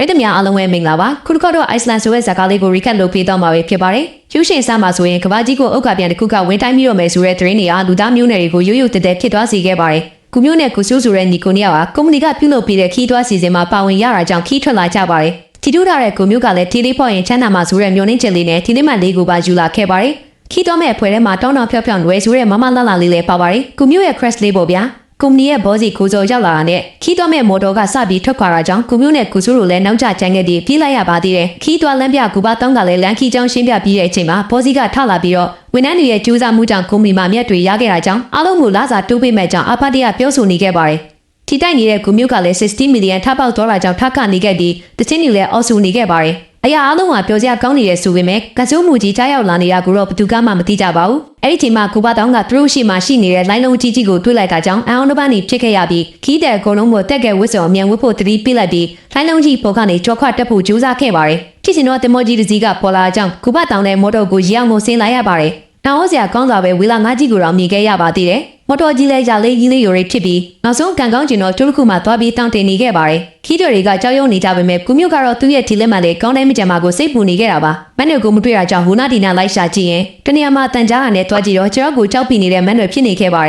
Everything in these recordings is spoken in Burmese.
ပြည်သူများအားလုံးပဲမင်္ဂလာပါခုတစ်ခါတော့ Iceland ဆိုတဲ့ဇာတ်ကားလေးကို recap လုပ်ပေးတော့မှာဖြစ်ပါတယ်ရုပ်ရှင်စမှာဆိုရင်ကဘာကြီးကိုအုတ်ကပြန်တစ်ခုကဝင်တိုင်းပြီးတော့မယ်ဆိုတဲ့သတင်းတွေအားလူသားမျိုးနွယ်တွေကိုရိုးရိုးတည်တည်ဖြစ်သွားစေခဲ့ပါတယ်ကုမျိုးနဲ့ကုဆူဆိုတဲ့ညီကိုနီယာကကုမ္ပဏီကပြုလုပ်ပေးတဲ့ခီးသွွားစီစဉ်မှာပါဝင်ရတာကြောင့်ခီးထွက်လာကြပါတယ်ထီထူးထားတဲ့ကုမျိုးကလည်းတီလေးပေါ့ရင်ချမ်းသာမှာဆိုတဲ့မျိုးနှင်းကျင်လေးနဲ့တီလေးမှန်လေးကိုပါယူလာခဲ့ပါတယ်ခီးသွွားမဲ့ဖွဲထဲမှာတောင်းတောင်းဖြောက်ဖြောက်လွယ်ဆိုတဲ့မမလာလာလေးလည်းပါပါတယ်ကုမျိုးရဲ့ crash လေးပေါ့ဗျာကုမ္ပဏီရဲ့ဘောစီကိုစောရောက်လာတဲ့ခီးသွွားမဲ့မော်တော်ကစပြီးထွက်ခွာတာကြောင့်ကုမျိုးနဲ့ကုဆူတို့လည်းနောက်ကျကျန်ခဲ့ပြီးပြေးလိုက်ရပါသေးတယ်ခီးသွွားလမ်းပြကူပါတောင်းကလည်းလမ်းခီးချောင်းရှင်းပြပြီးတဲ့အချိန်မှာဘောစီကထလာပြီးတော့ဝန်ထမ်းတွေရဲ့ကြိုးစားမှုကြောင့်ကုမ္ပဏီမှာမြတ်တွေရခဲ့တာကြောင့်အားလုံးကိုလာစာတိုးပေးမဲ့ကြောင့်အဖတ်တရပြောဆိုနေခဲ့ပါတယ်ထိတိုက်နေတဲ့ကုမျိုးကလည်း60 million ထပ်ပေါက်သွားတာကြောင့်ထပ်ကနေခဲ့ပြီးတချင်းတွေလည်းအော်ဆူနေခဲ့ပါတယ်အရာအားလုံးကပြောစရာကောင်းနေတဲ့ဆိုပေမဲ့ကစိုးမှုကြီးကြားရောက်လာနေတာကိုတော့ဘယ်သူမှမသိကြပါဘူးအဲ့ဒီချိန်မှာကူပါတောင်းကသူတို့ရှိမှရှိနေတဲ့လိုင်းလုံးကြီးကြီးကိုတွေ့လိုက်တာကြောင့်အအောင်တစ်ပန်းနေဖြစ်ခဲ့ရပြီးခီးတဲ့အကုန်လုံးကိုတက်ကဲဝစ်စော်အမြန်ဝစ်ဖို့တတိပြလိုက်ပြီးလိုင်းလုံးကြီးပေါ်ကနေကြော်ခွတ်တက်ဖို့ကြိုးစားခဲ့ပါတယ်ဖြစ်ချင်တော့တမောကြီးတစ်စီးကပေါ်လာကြောင်းကူပါတောင်းတဲ့မော်တော်ကိုရောက်လို့ဆင်းလာရပါတယ်တောင်းစရာကောင်းစွာပဲဝေလာငါးကြီးကိုတော့မြင်ခဲ့ရပါသေးတယ်မော်တော်ကြီးလည်းရလေးကြီးလေးရိုရိဖြစ်ပြီးနောက်ဆုံးကန်ကောင်းကျင်တော့တူတစ်ခုမှသွားပြီးတောင်းတင်နေခဲ့ပါတယ်ခီးတွေကကြောက်ရွံ့နေကြပေမဲ့ကုမျိုးကတော့သူ့ရဲ့ဒီလက်မှန်လေးကောင်းတိုင်းမကြံမှာကိုစိတ်ပူနေခဲ့တာပါမန်နယ်ကိုမတွေ့တာကြောင့်ဟိုနာဒီနာလိုက်ရှာကြည့်ရင်တနေရာမှာတန်ကြားရနဲ့တွားကြည့်တော့ကြောက်ကိုကြောက်ပြီးနေတဲ့မန်နယ်ဖြစ်နေခဲ့ပါတ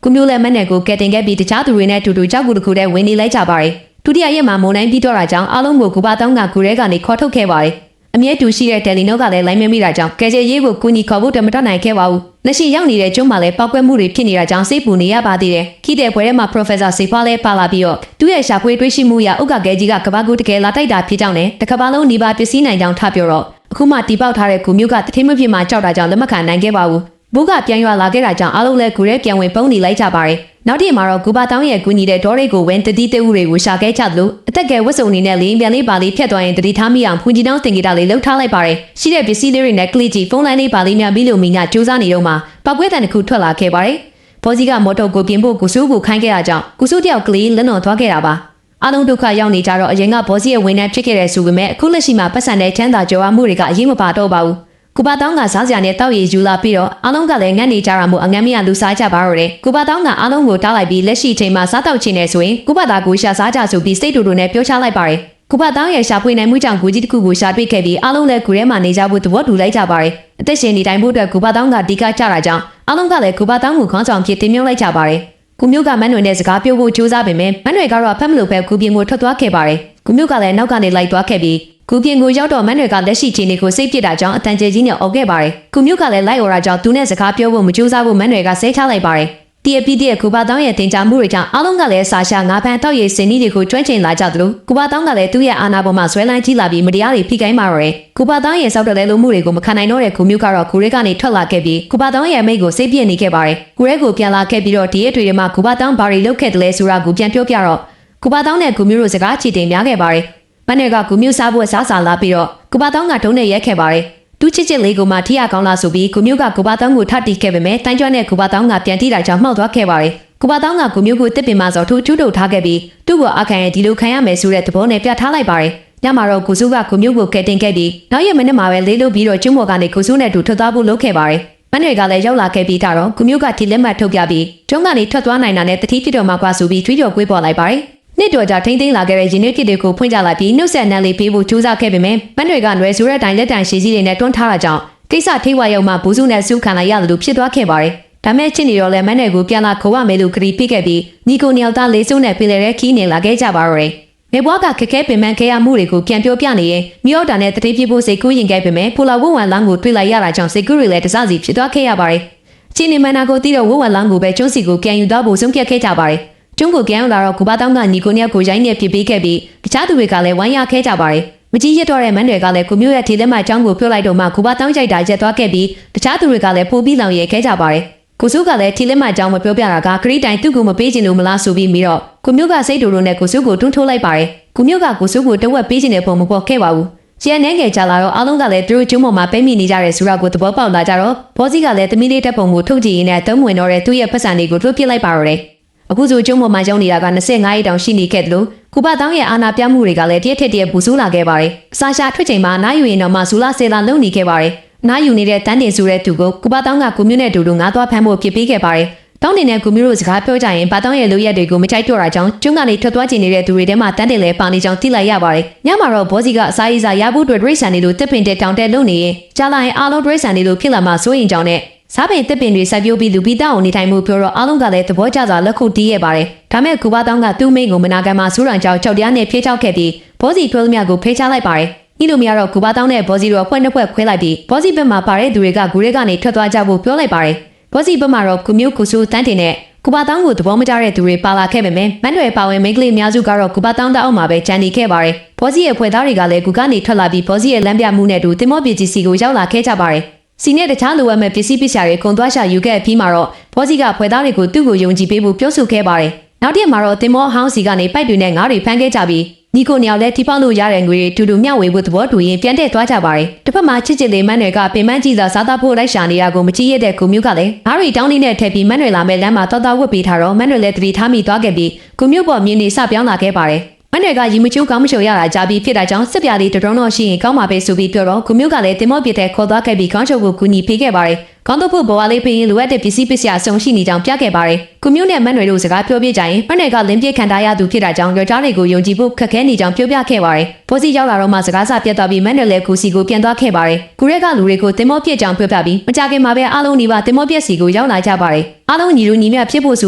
ယ်ကုမျိုးလည်းမန်နယ်ကိုကက်တင်ခဲ့ပြီးတခြားသူတွေနဲ့တူတူကြောက်ကူတစ်ခုတည်းဝင်နေလိုက်ကြပါတယ်ဒုတိယရက်မှာမုန်တိုင်းပြီးတော့တာကြောင့်အားလုံးကိုကူပါတောင်းကကူရဲကနေခေါ်ထုတ်ခဲ့ပါတယ်အမြဲတူရှိတဲ့တယ်လီနိုကလည်းလိုင်းမမိတာကြောင့်ကယ်ဆယ်ရေးကိုကူညီခေါ်ဖို့တမတနိုင်ခဲ့ပါဘူးလက်ရှိရောက်နေတဲ့ကျုံးမှာလည်းပောက်ကွဲမှုတွေဖြစ်နေတာကြောင့်စိတ်ပူနေရပါသေးတယ်ခီးတဲ့ဘွဲထဲမှာ Professor စေဖာလည်းပါလာပြီးတော့သူ့ရဲ့ရှာဖွေတွေးရှိမှုရဥက္ကကဲကြီးကကဘာကူတကယ်လာတိုက်တာဖြစ်ကြောင်းနဲ့တကဘာလုံးနေပါပစ္စည်းနိုင်ကြောင်းထပြောတော့အခုမှတီးပေါက်ထားတဲ့ကူမျိုးကတထင်းမဖြစ်မှကြောက်တာကြောင့်လက်မခံနိုင်ခဲ့ပါဘူးဘိုးကပြန်ရွာလာခဲ့တာကြောင့်အားလုံးလည်းကူရဲပြန်ဝင်ပုံနေလိုက်ကြပါတယ်နောက်တစ်မှာတော့ဂူပါတောင်းရဲ့ကူညီတဲ့ဒေါ်ရိတ်ကိုဝင်တတိတေးဦးတွေကိုရှာခဲ့ကြသလိုအသက်ကဲဝတ်စုံနေနဲ့လေးပြန်လေးပါလေးဖြတ်သွားရင်တတိထားမိအောင်ဖွင့်ကြည့်တောင်းတင်ကြတာလေးလှုပ်ထားလိုက်ပါတယ်ရှိတဲ့ပစ္စည်းလေးတွေနဲ့ကလစ်ကြီးဖုန်းလိုင်းလေးပါလေးများပြီးလို့မိညာစူးစမ်းနေတော့မှပောက်ကွဲတန်တစ်ခုထွက်လာခဲ့ပါတယ်ဘောကြီးကမော်တော်ကိုပြင်ဖို့ကုစုကိုခိုင်းခဲ့တာကြောင့်ကုစုတယောက်ကလေးလက်တော်သွားခဲ့တာပါအားလုံးဒုက္ခရောက်နေကြတော့အရင်ကဘောကြီးရဲ့ဝန်ထမ်းဖြစ်ခဲ့တဲ့ဆိုပေမဲ့အခုလက်ရှိမှာပတ်စံတဲ့ချမ်းသာကြွားမှုတွေကအရေးမပါတော့ပါဘူးကူပါတောင်းကစားစရာနဲ့တောက်ရည်ယူလာပြီးတော့အားလုံးကလည်းငတ်နေကြတာမို့အငမ်းမရလူစားကြပါတော့တယ်ကူပါတောင်းကအားလုံးကိုတားလိုက်ပြီးလက်ရှိချိန်မှာစားတောက်ချင်နေဆိုရင်ကူပါသားကိုရှာစားကြဆိုပြီးစိတ်တူတူနဲ့ပြောချလိုက်ပါတယ်ကူပါတောင်းရဲ့ရှာဖွေနိုင်မှုကြောင့်ဂူကြီးတစ်ခုကိုရှာတွေ့ခဲ့ပြီးအားလုံးလည်းဂူထဲမှာနေကြဖို့သဘောတူလိုက်ကြပါတယ်အသက်ရှင်နေတိုင်းဖို့အတွက်ကူပါတောင်းကဒီကကြတာကြောင့်အားလုံးကလည်းကူပါတောင်းကိုခေါင်းဆောင်ဖြစ်တင်မြှောက်လိုက်ကြပါတယ်ကူမျိုးကမန်းတွေနဲ့စကားပြောဖို့ကြိုးစားပေမဲ့မန်းတွေကတော့ဖတ်မလို့ပဲကူပြင်ကိုထွက်သွားခဲ့ပါတယ်ကူမျိုးကလည်းနောက်ကနေလိုက်သွားခဲ့ပြီးကူပြင်ကိုရောက်တော့မန်းတွေကလက်ရှိချိန်တွေကိုစိတ်ပြစ်တာကြောင့်အတန်ကျဲကြီးနဲ့အော်ခဲ့ပါတယ်။ကူမျိုးကလည်းလိုက်အော်တာကြောင့်သူနဲ့စကားပြောဖို့မကြိုးစားဖို့မန်းတွေကစိတ်ထားလိုက်ပါတယ်။တီအပီတီရဲ့ကူပါတောင်းရဲ့တင်ကြမှုတွေကြောင့်အားလုံးကလည်းစာရှာငါးဖန်တောက်ရည်စင်နီးတွေကိုကျွမ်းကျင်လာကြသလိုကူပါတောင်းကလည်းသူ့ရဲ့အာနာပေါ်မှာဆွဲလန်းကြီးလာပြီးမတရားတွေဖိကိုင်းမာတော့တယ်။ကူပါတောင်းရဲ့စောက်တလဲလိုမှုတွေကိုမခံနိုင်တော့တဲ့ကူမျိုးကတော့ကူရဲကနေထွက်လာခဲ့ပြီးကူပါတောင်းရဲ့မိတ်ကိုစိတ်ပြည့်နေခဲ့ပါတယ်။ကူရဲကိုပြန်လာခဲ့ပြီးတော့ဒီရဲ့တွေမှာကူပါတောင်းဘာတွေလုပ်ခဲ့တယ်လဲဆိုတာကိုပြန်ပြောပြတော့ကူပါတောင်းနဲ့ကူမျိုးတို့စကားချီတင်များခဲ့ပါတယ်။မန်နယ်ကကူမျိုးစားဖို့စားစာလာပြီးတော့ကူပါတောင်းကဒုံးနဲ့ရက်ခဲ့ပါတယ်။သူချစ်ချစ်လေးကိုမှထိရကောင်းလားဆိုပြီးကူမျိုးကကူပါတောင်းကိုထပ်တီးခဲ့ပေမဲ့တိုင်းကျွမ်းတဲ့ကူပါတောင်းကပြန်တီးတာကြောင့်မှောက်သွားခဲ့ပါတယ်။ကူပါတောင်းကကူမျိုးကိုတစ်ပင်မစော်ထူးထုတ်ထားခဲ့ပြီးသူ့ကိုအခန့်ရဲ့ဒီလိုခံရမယ်ဆိုတဲ့သဘောနဲ့ပြထားလိုက်ပါတယ်။ညမှာတော့ကူစုကကူမျိုးကိုကဲတင်ခဲ့ပြီးနောက်ရက်မိနစ်မှာပဲလေးလို့ပြီးတော့ကျွန်းပေါ်ကနေကူစုနဲ့တူထွက်သွားဖို့လုပ်ခဲ့ပါတယ်။မန်တွေကလည်းရောက်လာခဲ့ပြီးတော့ကူမျိုးကဒီလက်မှတ်ထုတ်ပြပြီးကျွန်းကနေထွက်သွားနိုင်တာနဲ့တတိဖြစ်တော်မှာကွာဆိုပြီးထွေးကြော်ကွေးပေါ်လိုက်ပါတယ်။နှစ်တော်ကြာထိမ့်သိမ်းလာခဲ့တဲ့ရင်းနှီးဖြစ်တွေကိုဖွင့်ကြလိုက်ပြီးနှုတ်ဆက်နန်းလေးပေးဖို့ကြိုးစားခဲ့ပေမဲ့မန်တွေကနွယ်ဆိုတဲ့အတိုင်းလက်တံရှည်ကြီးတွေနဲ့တွန်းထားတာကြောင့်ကိစ္စထိဝရောက်မှဘူးစုနဲ့စုခံလိုက်ရတယ်လို့ဖြစ်သွားခဲ့ပါတယ်။ဒါမဲ့ချစ်နေတော့လဲမန်တွေကိုပြန်လာခေါ်ရမယ်လို့ခရီးပြခဲ့ပြီးညီကိုနီယောက်သားလေးစုနဲ့ပြည်လဲတဲ့ခီးနေလာခဲ့ကြပါတော့တယ်။နေဘွားကခက်ခဲပင်ပန်းခဲ့ရမှုတွေကိုပြန်ပြောပြနေရင်မြောက်တာနဲ့တတိပြဖို့စိတ်ကူးရင်ခဲ့ပေမဲ့ဖူလာဝဝန်လန်းကိုတွေ့လိုက်ရတာကြောင့်စိတ်ကူးတွေလည်းတစစီဖြစ်သွားခဲ့ရပါတယ်။ချင်းနေမနာကိုတီးတော့ဝဝန်လန်းကိုပဲကျွန်းစီကိုပြန်ယူသွားဖို့ဆုံးဖြတ်ခဲ့ကြပါတယ်။ကျွန်းကိုပြန်လာတော့ကူပါတောင်းကညီကိုနီယောက်ကိုရိုင်းနေပြပေးခဲ့ပြီးတခြားသူတွေကလည်းဝိုင်းရခဲ့ကြပါတယ်။မကြီးရတော့တဲ့မန်းတွေကလည်းကိုမျိုးရဲ့ထေလက်မအကြောင်းကိုပြောလိုက်တော့မှကူပါတောင်းကြိုက်တာရက်သွားခဲ့ပြီးတခြားသူတွေကလည်းပို့ပြီးလောင်ရဲခဲ့ကြပါတယ်။ကိုစုကလည်းထေလက်မအကြောင်းမပြောပြတာကခရီးတိုင်းသူ့ကိုမပေးချင်လို့မလားဆိုပြီးတော့ကိုမျိုးကစိတ်တူတူနဲ့ကိုစုကိုတွန်းထိုးလိုက်ပါတယ်။ကိုမျိုးကကိုစုကိုတဝက်ပေးချင်တဲ့ပုံမပေါ်ခဲ့ပါဘူး။ကျန်နေငယ်ကြလာတော့အားလုံးကလည်းသူတို့ကျုံးပေါ်မှာပိတ်မိနေကြတဲ့ဆိုတာကိုသဘောပေါက်လာကြတော့ဘောစီကလည်းသမီးလေးတက်ပုံကိုထုတ်ကြည့်ရင်းနဲ့တုံးဝင်တော့တဲ့သူ့ရဲ့ဖက်ဆန်တွေကိုထုတ်ပစ်လိုက်ပါတော့တယ်။အခုဆိုကျုံးပေါ်မှာရောက်နေတာက25ရက်တောင်ရှိနေခဲ့တယ်လို့ကူပါတောင်းရဲ့အာနာပြမှုတွေကလည်းတရက်ထက်တရက်ပူဆိုးလာခဲ့ပါတယ်။စာရှာထွက်ချိန်မှာနားယူရင်တော့မှဇူလာဆယ်လာလုံနေခဲ့ပါတယ်။နားယူနေတဲ့တန်းတင်ဆိုတဲ့သူကိုကူပါတောင်းကကိုမျိုးနဲ့တူတူငါးသွားဖမ်းဖို့ဖြစ်ပေးခဲ့ပါတယ်။ တောင်းနေတဲ့ကူမျိုးတို့စကားပြောကြရင်ဘာတောင်းရဲ့လူရက်တွေကိုမကြိုက်တော့တာကြောင့်ကျွန်းကနေထွက်သွားကျင်နေတဲ့သူတွေထဲမှာတန်းတယ်လဲပါနေကြောင်းသိလိုက်ရပါတယ်ညမှာတော့ဘောစီကအစာရေးစာရဖို့အတွက်ဒရိတ်ဆန်တွေလိုတစ်ပင်တဲ့တောင်တက်လုံနေရင်ကြားလိုက်အားလုံးဒရိတ်ဆန်တွေလိုဖြစ်လာမှစိုးရင်ကြောင်းနဲ့စားပင်တစ်ပင်တွေစိုက်ပျိုးပြီးလူပိတောင်းနေထိုင်မှုပြောတော့အားလုံးကလည်းသဘောကျစွာလက်ခုတီးရပါတယ်ဒါမဲ့ကူဘာတောင်းကသူ့မိကိုမနာခံမှစူးရန်ကြောင့်ကြောက်တရားနဲ့ဖေးချောက်ခဲ့ပြီးဘောစီပြောသမျှကိုဖေးချလိုက်ပါတယ်ဤလိုမျိုးတော့ကူဘာတောင်းနဲ့ဘောစီတို့ဖွဲ့နှစ်ဖွဲ့ခွဲလိုက်ပြီးဘောစီဘက်မှာပါတဲ့သူတွေကဂူရဲကနေထွက်သွားကြဖို့ပြောလိုက်ပါတယ်ဘောစီဘက်မှာတော့ကူမျိုးကူဆူတန်းတင်နဲ့ကူဘာတောင်းကိုသဘောမကျတဲ့သူတွေပါလာခဲ့ပေမဲ့မန်တွေပါဝင်မိန်းကလေးအများစုကတော့ကူဘာတောင်းတောက်မှာပဲကြံနေခဲ့ပါတယ်ဘောစီရဲ့ဖွဲ့သားတွေကလည်းကူကနေထွက်လာပြီးဘောစီရဲ့လမ်းပြမှုနဲ့တူတင်မောပြည်ကြီးစီကိုရောက်လာခဲ့ကြပါတယ်စီနဲ့တခြားလိုအပ်မဲ့ပစ္စည်းပစ္စယတွေခုံသွားရှာယူခဲ့ပြီးမှတော့ဘောစီကဖွဲ့သားတွေကိုသူ့ကိုယုံကြည်ပေးဖို့ပြောဆိုခဲ့ပါတယ်နောက်တစ်ရက်မှာတော့တင်မောဟောင်းစီကနေပိုက်တွေနဲ့ငါးတွေဖမ်းခဲ့ကြပြီးနီကိုညောင်လည်းထိပေါက်လို့ရတဲ့ငွေတွေတူတူမျှဝေဖို့သဘောတူရင်ပြန်တဲ့သွားကြပါတယ်တစ်ဖက်မှာချစ်ချစ်လေးမန်းတွေကပင်မကြီးသာစားသားဖို့လိုက်ရှာနေရကိုမကြည့်ရတဲ့ကူမျိုးကလည်းငါးတွေတောင်းလေးနဲ့ထည့်ပြီးမန်းတွေလာမဲ့လမ်းမှာတောက်တောက်ဝတ်ပေးထားတော့မန်းတွေလည်းတတိထားမိသွားခဲ့ပြီးကူမျိုးပေါ်မြင်းနေစပြောင်းလာခဲ့ပါတယ်မန်းတွေကရီမချိုးကောင်းမချိုရတာကြားပြီးဖြစ်တာကြောင့်စစ်ပြားလေးတတော်တော်ရှိရင်ကောင်းပါပဲဆိုပြီးပြောတော့ကူမျိုးကလည်းတင်မောပြတဲ့ခေါ်သွားခဲ့ပြီးခေါင်းချုပ်ကိုကူညီပေးခဲ့ပါတယ်ကောင်းတော့ဖို့ဘဝလေးပေးရင်လိုအပ်တဲ့ပစ္စည်းပစ္စယအစုံရှိနေကြောင်းပြခဲ့ပါတယ်။ကူမျိုးနဲ့မန်းတွေတို့စကားပြောပြကြရင်မန်းတွေကလင်းပြေခံထားရသူဖြစ်တာကြောင့်ယောက်ျားတွေကိုယုံကြည်ဖို့ခက်ခဲနေကြောင်းပြောပြခဲ့ပါတယ်။ဘောစီရောက်လာတော့မှစကားစပြတ်သွားပြီးမန်းတွေလည်းကူစီကိုပြန်သွားခဲ့ပါတယ်။ကူရဲကလူတွေကိုတင်မောပြစ်ကြောင်းပြောပြပြီးမကြခင်မှာပဲအားလုံးဒီပါတင်မောပြစ်စီကိုရောက်လာကြပါတယ်။အားလုံးညီတို့ညီမျှဖြစ်ဖို့ဆိ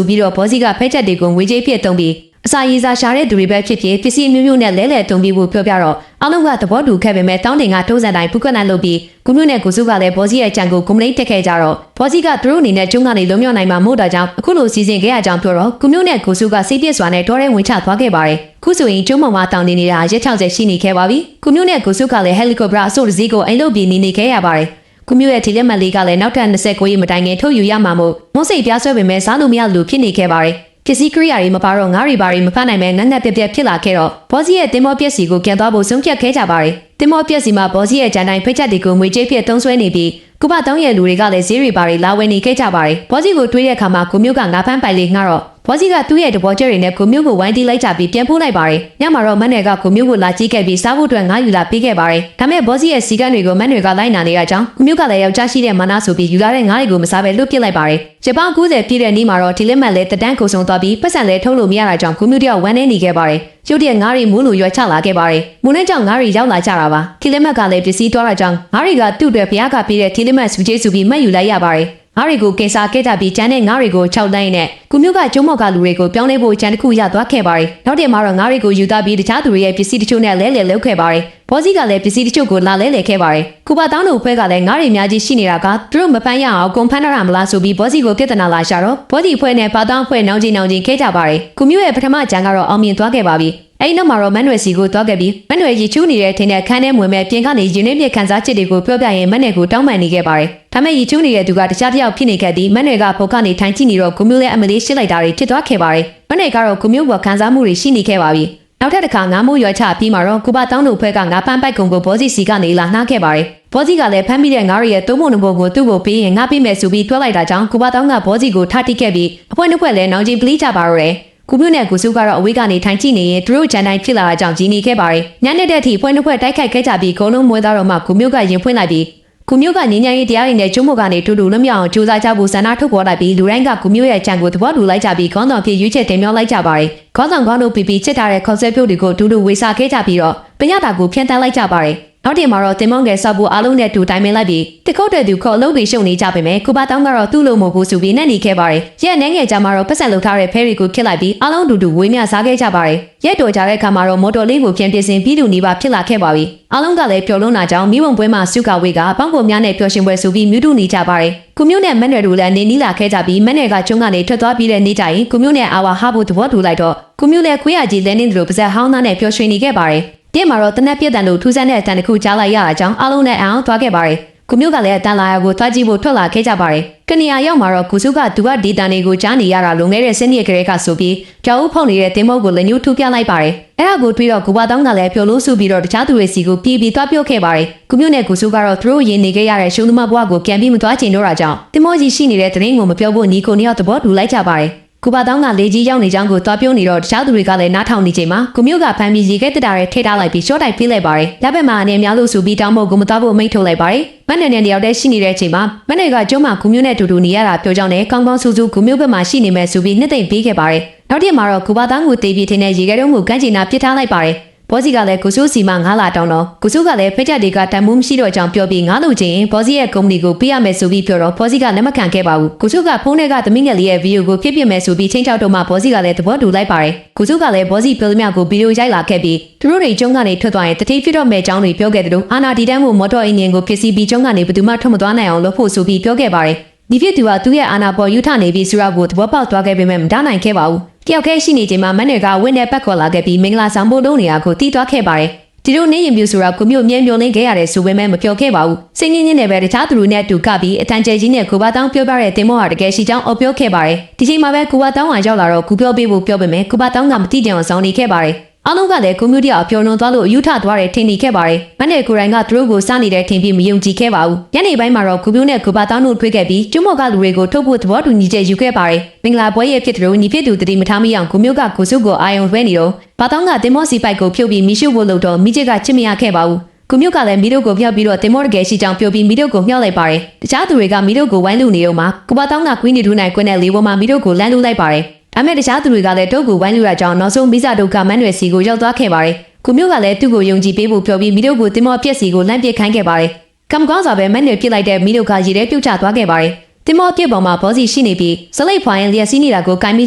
ုပြီးတော့ဘောစီကဖဲချက်တွေကိုငွေကြေးဖြစ်တုံးပြီးအစာရည်စာရှာတဲ့သူတွေပဲဖြစ်ဖြစ်ပစ္စည်းမျိုးမျိုးနဲ့လဲလှယ်တုံပြီးဖို့ပြောပြတော့အားလုံးကသဘောတူခဲ့ပေမဲ့တောင်းတင်ကတိုးစံတိုင်းပုကနန်လုပ်ပြီးကုမျိုးနဲ့ကုစုကလည်းဘောစီရဲ့ကြံကိုကွန်ပလိတ်တက်ခဲ့ကြတော့ဘောစီကသူတို့အနေနဲ့ကျုံကနေလုံးမြောက်နိုင်မှာမို့တာကြောင့်အခုလိုစီစဉ်ခဲ့ရကြောင်းပြောတော့ကုမျိုးနဲ့ကုစုကစိတ်ပြည့်စွာနဲ့တော်ရဲဝင်ချသွားခဲ့ပါတယ်ခုဆိုရင်ကျုံမောင်မတောင်းနေနေတာရက်60ရှိနေခဲ့ပါပြီကုမျိုးနဲ့ကုစုကလည်းဟယ်လီကော်ပတာအစိုးရစီကိုအိမ်လုပ်ပြီးနေခဲ့ရပါတယ်ကုမျိုးရဲ့ထီလက်မလေးကလည်းနောက်ထပ်29ရက်မတိုင်ခင်ထုတ်ယူရမှာမို့မုန်းစိတ်ပြားဆွဲပေမဲ့စားလို့မရလို့ဖြစ်နေခဲ့ပါတယ်ပစ္စည်းကရိယာတွေမပါတော့ငါးရီပါရီမဖတ်နိုင်မဲ့ငတ်ငတ်ပြက်ပြက်ဖြစ်လာခဲ့တော့ဘောစီရဲ့တင်မောပြက်စီကိုပြန်သွားဖို့ဆုံးဖြတ်ခဲ့ကြပါတယ်တင်မောပြက်စီမှာဘောစီရဲ့ဂျန်တိုင်းဖိတ်ချက်တွေကိုငွေကြေးပြည့်သုံးဆွဲနေပြီးကုပတောင်းရဲ့လူတွေကလည်းဈေးရီပါရီလာဝယ်နေခဲ့ကြပါတယ်ဘောစီကိုတွေးတဲ့အခါမှာကိုမျိုးကငါးဖမ်းပိုင်လေးငှားတော့ဘောစီကသူ့ရဲ့တဘောကျဲတွေနဲ့ကိုမျိုးကိုဝိုင်းတီးလိုက်ကြပြီးပြန်ပို့လိုက်ပါတယ်ညမှာတော့မန်းတွေကကိုမျိုးကိုလာကြည့်ခဲ့ပြီးစားဖို့အတွက်ငါးယူလာပေးခဲ့ပါတယ်ဒါမဲ့ဘောစီရဲ့စီကန်းတွေကိုမန်းတွေကလိုက်နာနေရကြောင်းကိုမျိုးကလည်းယောက်ျားရှိတဲ့မနာဆိုပြီးယူလာတဲ့ငါးတွေကိုမစားပဲလွတ်ပစ်လိုက်ပါတယ်ဂျပန်90ပြည့်တဲ့နေ့မှာတော့ဒီလက်မှတ်လည်းတန်းကိုဆုံသွားပြီးပတ်စံလည်းထုတ်လို့မရတာကြောင့်ကိုမျိုးတယောက်ဝမ်းနေနေခဲ့ပါတယ်ကျုပ်တဲ့ငါးရီမူးလို့ရွက်ချလာခဲ့ပါတယ်မူးနဲ့ကြောင့်ငါးရီရောက်လာကြတာပါဒီလက်မှတ်ကလည်းပစ္စည်းသွားတာကြောင့်ငါးရီကသူ့အတွက်ဘုရားကပေးတဲ့ဒီလက်မှတ်စုကျေးစုပြီးမှတ်ယူလိုက်ရပါတယ်ငါးတွေကိုကင်ဆာခဲ့ကြပြီးကျန်တဲ့ငါးတွေကို6တိုင်းနဲ့ကုမျိုးကကျုံးမော်ကလူတွေကိုပြောင်းလဲဖို့ကြံတစ်ခုရသွားခဲ့ပါတယ်နောက်တင်မှာတော့ငါးတွေကိုယူသားပြီးတခြားသူတွေရဲ့ပစ္စည်းတချို့နဲ့လဲလှယ်လုပ်ခဲ့ပါတယ်ဘောစီကလည်းပစ္စည်းတချို့ကိုလာလဲလှယ်ခဲ့ပါတယ်ကုပါတောင်းတို့ဖွဲ့ကလည်းငါးတွေအများကြီးရှိနေတာကသူတို့မပန်းရအောင်ကုန်ဖမ်းရမလားဆိုပြီးဘောစီကိုပြဿနာလာရှာတော့ဘောစီဖွဲ့နဲ့ပါတောင်းဖွဲ့နောင်ချင်းခဲ့ကြပါတယ်ကုမျိုးရဲ့ပထမကြံကတော့အောင်မြင်သွားခဲ့ပါပြီအဲ့နောက်မှာတော့မန်နွယ်စီကိုသွားခဲ့ပြီးမန်နွယ်ကြီးချူးနေတဲ့ထင်းနဲ့ခန်းထဲဝင်မဲ့ပြင်ကနေရင်းနှီးပြခန်းစားချစ်တွေကိုပြောပြရင်မန်နွယ်ကိုတောင်းပန်နေခဲ့ပါတယ်။ဒါမဲ့ရီချူးနေတဲ့သူကတခြားတစ်ယောက်ဖြစ်နေခဲ့ပြီးမန်နွယ်ကဖုတ်ကနေထိုင်ကြည့်နေတော့ဂုမျိုးလည်းအမလေးရှစ်လိုက်တာတွေဖြစ်သွားခဲ့ပါတယ်။မန်နွယ်ကတော့ဂုမျိုးပေါ်ခန်းစားမှုတွေရှိနေခဲ့ပါပြီ။နောက်ထပ်တစ်ခါငါးမိုးရွက်ချပြီးမှတော့ကုပတောင်းတို့ဖွဲ့ကငါးပန်းပိုက်ကုံကိုဘောစီစီကနေလာနှားခဲ့ပါတယ်။ဘောစီကလည်းဖမ်းပြီးတဲ့ငါးရီရဲ့သုံးပုံနှုံကိုသူ့ကိုပေးရင်ငါပေးမယ်ဆိုပြီးတွက်လိုက်တာကြောင့်ကုပတောင်းကဘောစီကိုထားတိခဲ့ပြီးအဖွဲနှစ်ဖွဲလည်းနောင်ချင်းပလိကြပါတော့တယ်။ကုမျိုးနဲ့ကုစုကတော့အဝေးကနေထိုင်ကြည့်နေရင်သူတို့ဂျန်တိုင်းဖြစ်လာတာကြောင့်ကြီးနေခဲ့ပါတယ်။ညနေတဲ့အထိဖွဲ့နှစ်ဖွဲ့တိုက်ခိုက်ခဲ့ကြပြီးဂုံလုံးမွေးသားတော့မှကုမျိုးကရင်ဖွင့်လိုက်ပြီးကုမျိုးကငင်းငယ်ရေးတရားရည်နဲ့ကျုံးမကနေတူတူလွတ်မြောက်အောင်ကြိုးစားကြဖို့ဆန္ဒထုတ်ပေါ်လိုက်ပြီးလူတိုင်းကကုမျိုးရဲ့ကြံကိုသဘောတူလိုက်ကြပြီးခေါင်းဆောင်ဖြစ်ရွေးချက်တင်မြှောက်လိုက်ကြပါတယ်။ခေါင်းဆောင်တို့ပီချစ်ထားတဲ့ခေါက်ဆက်ပြုတ်တွေကိုတူတူဝေစာခဲ့ကြပြီးတော့ပညာတာကိုဖျက်တမ်းလိုက်ကြပါတယ်။နောက်တင်မှာတော့တင်မောင်ငယ်ဆော့ဖို့အားလုံးနဲ့တူတိုင်ပင်လိုက်ပြီးတကုတ်တဲ့သူခေါ်အလုပ်တွေရှုံနေကြပေမဲ့ကုပါတောင်းကတော့သူ့လိုမဟုတ်ဘူးဆိုပြီးနဲ့နေခဲ့ပါတယ်။ရက်နှဲငယ်ကြမှာတော့ပတ်စံလုပ်ထားတဲ့ဖဲရီကိုခစ်လိုက်ပြီးအားလုံးတူတူဝေးမြစားခဲ့ကြပါတယ်။ရက်တော်ကြတဲ့အခါမှာတော့မော်တော်လေးကိုပြန်ပြင်ဆင်ပြီးသူနေပါဖြစ်လာခဲ့ပါပြီ။အားလုံးကလည်းပျော်လွန်းတာကြောင့်မိဘပွဲမှာစုကဝေးကပေါင်းကုန်များနဲ့ပျော်ရွှင်ပွဲဆိုပြီးမြူးတူနေကြပါတယ်။ကုမျိုးနဲ့မန်နယ်တို့လည်းနေနီးလာခဲ့ကြပြီးမန်နယ်ကကျုံကနေထွက်သွားပြီးတဲ့နေ့ကျရင်ကုမျိုးနဲ့အာဝါဟာဖို့သဘောတူလိုက်တော့ကုမျိုးလည်းခွေးရကြီးလဲနေတယ်လို့ပါဇက်ဟောင်းသားနဲ့ပျော်ရွှင်နေခဲ့ပါတယ်။တင်းမှာတော့တနက်ပြက်တန်တို့ထူးဆန်းတဲ့အတန်တစ်ခုကြားလိုက်ရတာကြောင့်အားလုံးနဲ့အောင်သွားခဲ့ပါတယ်။ကုမျိုးကလည်းအတန်လာရကိုသွားကြည့်ဖို့ထွက်လာခဲ့ကြပါတယ်။ကနီယာရောက်မှာတော့ကုစုကသူကဒီတန်တွေကိုကြားနေရတာလုံခဲ့တဲ့စင်းရကလေးကဆိုပြီးကြောက်ဦးဖုန်နေတဲ့တင်မုတ်ကိုလည်းညှိုးထူပြလိုက်ပါတယ်။အဲ့ဒါကိုတွေးတော့ကုဘာတောင်းကလည်းပျော်လို့စုပြီးတော့တခြားသူတွေစီကိုပြေးပြီးသွားပြောခဲ့ပါတယ်။ကုမျိုးနဲ့ကုစုကတော့သူတို့ရင်နေခဲ့ရတဲ့ရှုံးသမားဘွားကိုပြန်ပြီးမသွားချင်တော့တာကြောင့်တင်မုတ်ကြီးရှိနေတဲ့တရင်ကိုမပြောဖို့ညီကိုနှစ်ယောက်သဘောတူလိုက်ကြပါတယ်။ ။ကိုပါတောင်းကလေကြီးရောက်နေကြောင်းကိုသွားပြောနေတော့တခြားသူတွေကလည်းနားထောင်နေချိန်မှာကိုမျိုးကဖမ်းပြီးရေခဲတက်တာတွေထိထားလိုက်ပြီးရှော့တိုက်ပြေးလိုက်ပါတယ်။လက်ဘက်မှာအနေများလို့ဆိုပြီးတောင်းဖို့ကိုမတော်ဖို့မိန့်ထုတ်လိုက်ပါတယ်။မနဲ့နဲ့တယောက်တည်းရှိနေတဲ့အချိန်မှာမနဲ့ကကျုံးမကိုမျိုးနဲ့တူတူနေရတာပြောကြောင်းနဲ့ကောင်းကောင်းဆူဆူကိုမျိုးဘက်မှာရှိနေမယ်ဆိုပြီးနှစ်သိမ့်ပေးခဲ့ပါတယ်။နောက်တစ်မှာတော့ကိုပါတောင်းကိုတေးပြီးထင်းတဲ့ရေခဲတုံးကိုကန့်ချီနာပစ်ထားလိုက်ပါတယ်။ဘောစီကလည်းကိုစုစီမ9လတောင်းတော့ကိုစုကလည်းဖိတ်ချက်တွေကတန်မိုးမရှိတော့ကြောင်းပြောပြီး9လို့ချင်းဘောစီရဲ့ကုမ္ပဏီကိုပေးရမယ်ဆိုပြီးပြောတော့ဘောစီကလက်မခံခဲ့ပါဘူးကိုစုကဖုန်းထဲကသမီးငယ်လေးရဲ့ဗီဒီယိုကိုဖြစ်ပြမယ်ဆိုပြီးချင်းချောက်တော့မှဘောစီကလည်းသဘောတူလိုက်ပါတယ်ကိုစုကလည်းဘောစီပြောသမျှကိုဗီဒီယိုရိုက်လာခဲ့ပြီးသူတို့တွေကျုံကနေထွက်သွားရင်တတိဖြစ်တော့မဲ့အကြောင်းတွေပြောခဲ့တယ်လို့အာနာဒီတန်းကိုမော်တော်အင်ဂျင်ကိုဖြစ်စီပြီးကျုံကနေဘယ်သူမှထွက်မသွားနိုင်အောင်လုပ်ဖို့ဆိုပြီးပြောခဲ့ပါတယ်ဒီဖြစ်သူကသူ့ရဲ့အာနာပေါ်ယူထနေပြီးဆိုတော့ကိုသဘောပေါက်သွားခဲ့ပေမဲ့မတားနိုင်ခဲ့ပါဘူးတယောက်ခဲရှိနေချိန်မှာမန်နယ်ကဝင်းနဲ့ပတ်ခေါ်လာခဲ့ပြီးမင်္ဂလာဆောင်ဖို့လုပ်နေရကိုတီးသွားခဲ့ပါတယ်ဒီလိုနေရင်ပြူဆိုတော့ကိုမျိုးမြဲမျောလင်းခဲ့ရတယ်ဆိုပေမဲ့မပြောခဲ့ပါဘူးစိတ်ငင်းငင်းနဲ့ပဲတခြားသူတို့နဲ့တူကပြီးအတန်ကျဲကြီးနဲ့ကိုပါတောင်းပြောပြတဲ့တင်မောဟာတကယ်ရှိကြောင်းအော်ပြောခဲ့ပါတယ်ဒီချိန်မှာပဲကိုပါတောင်းကရောက်လာတော့ကူပြောပေးဖို့ပြောပေမဲ့ကိုပါတောင်းကမတိကျအောင်ဆောင်နေခဲ့ပါတယ်အားလုံးကလည်းကိုမျိုးတယောက်ပြောလွန်သွားလို့အယူထသွားတယ်ထင်နေခဲ့ပါတယ်မန်နယ်ကိုရိုင်းကသူတို့ကိုစားနေတဲ့ထင်ပြီးမယုံကြည်ခဲ့ပါဘူးညနေပိုင်းမှာတော့ကိုမျိုးနဲ့ကိုပါတောင်းတို့တွေ့ခဲ့ပြီးကျွမော်ကလူတွေကိုထုတ်ဖို့သဘောတူညီချက်ယူခဲ့ပါတယ်မင်္ဂလာပွဲရဲ့ဖြစ်သူတို့ညီဖြစ်သူတတိမထားမရအောင်ကိုမျိုးကကိုစုကိုအာယုံလွှဲနေတော့ပါတောင်းကတင်မောစီပိုက်ကိုဖြုတ်ပြီးမိရှုဖို့လုပ်တော့မိချစ်ကချစ်မရခဲ့ပါဘူးကိုမျိုးကလည်းမီတို့ကိုဖျောက်ပြီးတော့တင်မောတကယ်ရှိကြောင်းပြောပြီးမီတို့ကိုမြှောက်လိုက်ပါတယ်တခြားသူတွေကမီတို့ကိုဝိုင်းလူနေတော့မှကိုပါတောင်းကကွင်းနေထူးနိုင်ကွင်းနဲ့လေးပေါ်မှာမီတို့ကိုလမ်းလူလိုက်ပါတယ်ဒါမဲ့တခြားသူတွေကလည်းတုတ်ကိုဝိုင်းလူရကြောင်းနောက်ဆုံးမိစာတို့ကမန်းရွယ်စီကိုရောက်သွားခဲ့ပါတယ်ကိုမျိုးကလည်းသူ့ကိုယုံကြည်ပေးဖို့ပြောပြီးမီတို့ကိုတင်မောပြက်စီကိုလမ်းပစ်ခိုင်းခဲ့ပါတယ်ကံကောင်းစွာပဲမန်းရွယ်ပြစ်လိုက်တဲ့မီတို့ကရေထဲပြုတ်ကျသွားခဲ့ပါတယ်တင်မောပြစ်ပေါ်မှာဘောစီရှိနေပြီးစလိတ်ဖွာရင်လျက်စီးနေတာကိုကင်မိ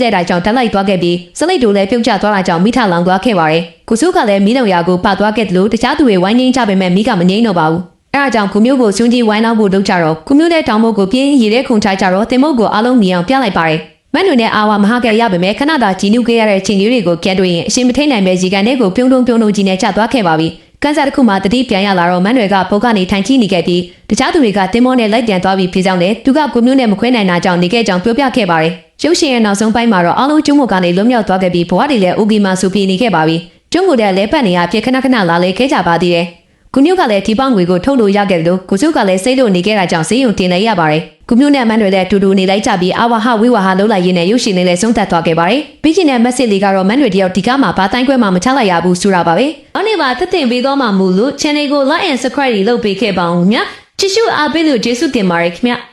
လိုက်တာကြောင့်တက်လိုက်သွားခဲ့ပြီးစလိတ်တို့လည်းပြုတ်ကျသွားတာကြောင့်မိထလောင်သွားခဲ့ပါတယ်ကိုစုကလည်းမီးလုံရာကိုပတ်သွားခဲ့တယ်လို့တခြားသူတွေဝိုင်းငင်းကြပေမဲ့မီးကမငြိမ်းတော့ပါဘူးအဲဒါကြောင့်ကိုမျိုးကိုစွန့်ကြီးဝိုင်းလောက်ဖို့လုပ်ကြတော့ကိုမျိုးတဲ့တောင်မုတ်ကိုပြင်းရေထဲခုန်ချကြတော့တင်မုတ်ကိုအားလုံးမြင်အောင်ပြလိုက်ပါတယ်မန်နွေနဲ့အာဝါမဟာကရရပေမဲ့ခဏသာကြီးနုခဲ့ရတဲ့ချင်းကြီးတွေကိုကြက်တွေ့ရင်အရှင်မထိန်နိုင်ပဲရေကန်ထဲကိုပြုံးပြုံးကြီးနဲ့ကျသွားခဲ့ပါပြီ။ကန်ဆာတစ်ခုမှတတိပြန်ရလာတော့မန်နွေကပုတ်ကနေထိုင်ကြည့်နေခဲ့ပြီးတခြားသူတွေကတင်မောနဲ့လိုက်ပြန်သွားပြီးဖြစ်ကြောင်းနဲ့သူကကိုမျိုးနဲ့မခွဲနိုင်တာကြောင့်နေခဲ့ကြောင်းပြောပြခဲ့ပါတယ်။ရုပ်ရှင်ရဲ့နောက်ဆုံးပိုင်းမှာတော့အားလုံးကျုံးမကနေလွတ်မြောက်သွားခဲ့ပြီးဘဝတွေလည်းအိုဂီမာဆူပြေနေခဲ့ပါပြီ။ကျုံးကိုလည်းလဲပတ်နေရပြခဏလာလေခဲ့ကြပါသေးတယ်။ကိုမျိုးကလည်းဒီပေါင်ငွေကိုထုတ်လို့ရခဲ့တယ်လို့ကိုစုကလည်းစိတ်လို့နေခဲ့တာကြောင့်ဈေးရုံတင်လိုက်ရပါတယ်။ကိုမျိုးနဲ့မန်တွေလည်းတူတူနေလိုက်ကြပြီးအာဝါဟဝိဝါဟလှုပ်လိုက်ရင်းနဲ့ရုပ်ရှင်လေးလည်းဆုံးသက်သွားခဲ့ပါတယ်။ပြီးချင်းတဲ့မက်ဆေ့လေးကတော့မန်တွေတယောက်ဒီကမှာဘာတိုင်းခွဲမှမချလိုက်ရဘူးဆိုတာပါပဲ။နောက်နေ့မှာသက်တင်ပေးသွားမှာမို့လို့ channel ကို like and subscribe လုပ်ပေးခဲ့ပါဦးခင်ဗျာ။ချစ်ရှုအားပေးလို့ကျေးဇူးတင်ပါတယ်ခင်ဗျာ။